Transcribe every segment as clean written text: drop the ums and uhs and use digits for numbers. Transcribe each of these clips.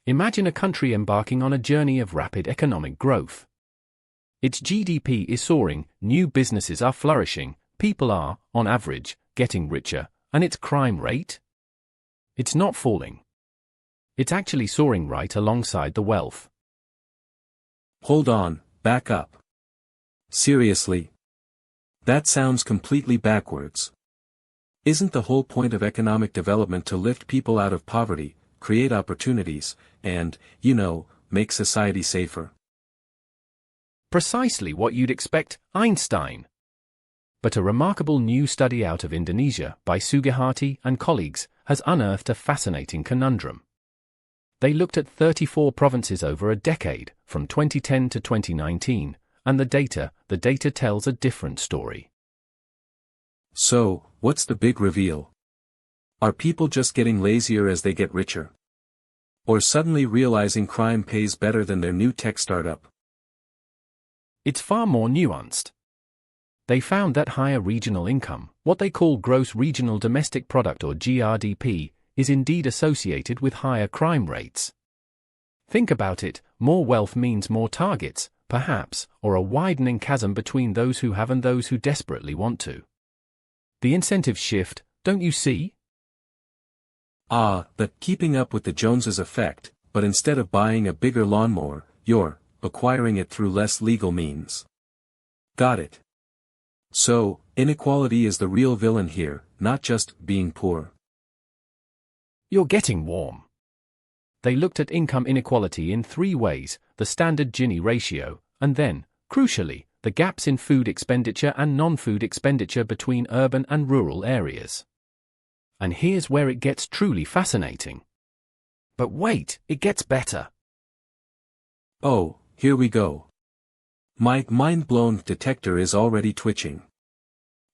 Imagine a country embarking on a journey of rapid economic growth. Its GDP is soaring, new businesses are flourishing, people are, on average, getting richer, and its crime rate? It's not falling. It's actually soaring right alongside the wealth. Hold on, back up. Seriously? That sounds completely backwards. Isn't the whole point of economic development to lift people out of poverty, create opportunities, and, make society safer? Precisely what you'd expect, Einstein. But a remarkable new study out of Indonesia by Sugihati and colleagues has unearthed a fascinating conundrum. They looked at 34 provinces over a decade, from 2010 to 2019, and the data tells a different story. So, what's the big reveal? Are people just getting lazier as they get richer? Or suddenly realizing crime pays better than their new tech startup? It's far more nuanced. They found that higher regional income, what they call gross regional domestic product or GRDP, is indeed associated with higher crime rates. Think about it, more wealth means more targets, perhaps, or a widening chasm between those who have and those who desperately want to. The incentives shift, don't you see? The keeping up with the Joneses effect, but instead of buying a bigger lawnmower, you're acquiring it through less legal means. Got it. So, inequality is the real villain here, not just being poor. You're getting warm. They looked at income inequality in 3 ways: the standard Gini ratio, and then, crucially, the gaps in food expenditure and non-food expenditure between urban and rural areas. And here's where it gets truly fascinating. But wait, it gets better. Oh, here we go. My mind-blown detector is already twitching.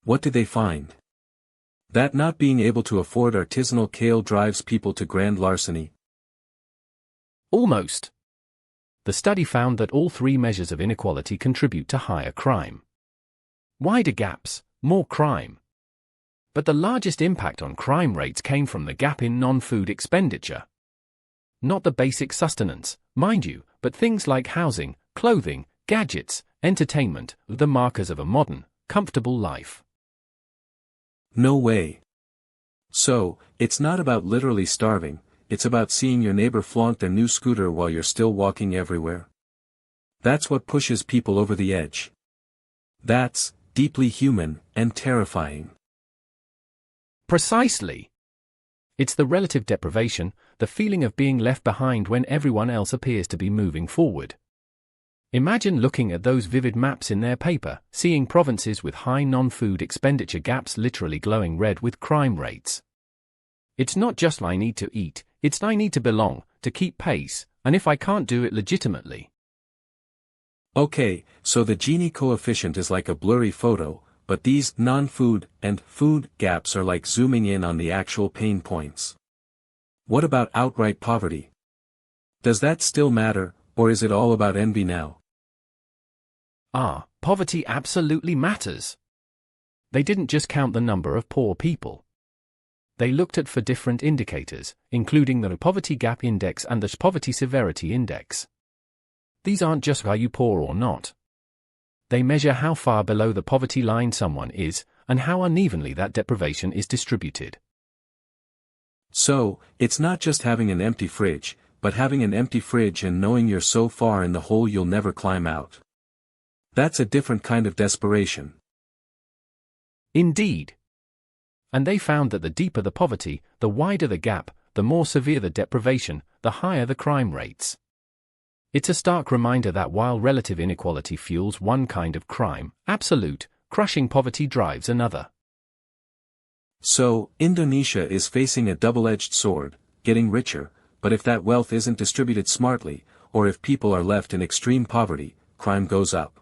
What did they find? That not being able to afford artisanal kale drives people to grand larceny? Almost. The study found that all 3 measures of inequality contribute to higher crime. Wider gaps, more crime. But the largest impact on crime rates came from the gap in non-food expenditure. Not the basic sustenance, mind you, but things like housing, clothing, gadgets, entertainment, the markers of a modern, comfortable life. No way. So, it's not about literally starving, it's about seeing your neighbor flaunt their new scooter while you're still walking everywhere. That's what pushes people over the edge. That's deeply human and terrifying. Precisely. It's the relative deprivation, the feeling of being left behind when everyone else appears to be moving forward. Imagine looking at those vivid maps in their paper, seeing provinces with high non-food expenditure gaps literally glowing red with crime rates. It's not just I need to eat, it's I need to belong, to keep pace, and if I can't do it legitimately. Okay, so the Gini coefficient is like a blurry photo, but these non-food and food gaps are like zooming in on the actual pain points. What about outright poverty? Does that still matter, or is it all about envy now? Poverty absolutely matters. They didn't just count the number of poor people. They looked at 4 different indicators, including the Poverty Gap Index and the Poverty Severity Index. These aren't just are you poor or not. They measure how far below the poverty line someone is, and how unevenly that deprivation is distributed. So, it's not just having an empty fridge, but having an empty fridge and knowing you're so far in the hole you'll never climb out. That's a different kind of desperation. Indeed. And they found that the deeper the poverty, the wider the gap, the more severe the deprivation, the higher the crime rates. It's a stark reminder that while relative inequality fuels one kind of crime, absolute, crushing poverty drives another. So, Indonesia is facing a double-edged sword, getting richer, but if that wealth isn't distributed smartly, or if people are left in extreme poverty, crime goes up.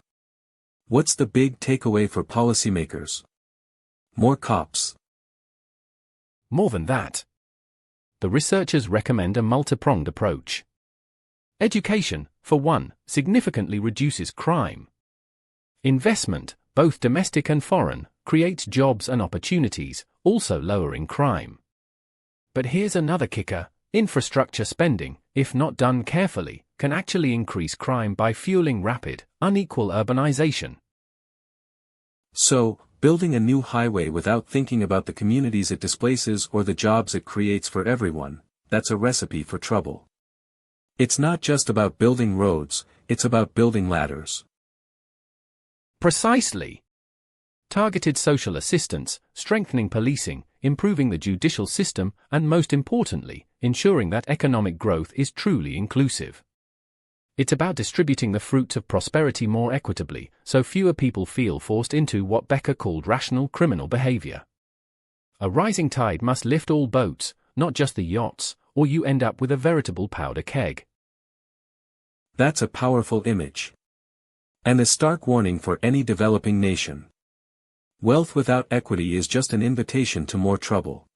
What's the big takeaway for policymakers? More cops. More than that. The researchers recommend a multi-pronged approach. Education, for one, significantly reduces crime. Investment, both domestic and foreign, creates jobs and opportunities, also lowering crime. But here's another kicker: Infrastructure spending, if not done carefully, can actually increase crime by fueling rapid, unequal urbanization. So, building a new highway without thinking about the communities it displaces or the jobs it creates for everyone, that's a recipe for trouble. It's not just about building roads, it's about building ladders. Precisely. Targeted social assistance, strengthening policing, improving the judicial system, and most importantly, ensuring that economic growth is truly inclusive. It's about distributing the fruits of prosperity more equitably, so fewer people feel forced into what Becker called rational criminal behavior. A rising tide must lift all boats, not just the yachts, or you end up with a veritable powder keg. That's a powerful image. And a stark warning for any developing nation. Wealth without equity is just an invitation to more trouble.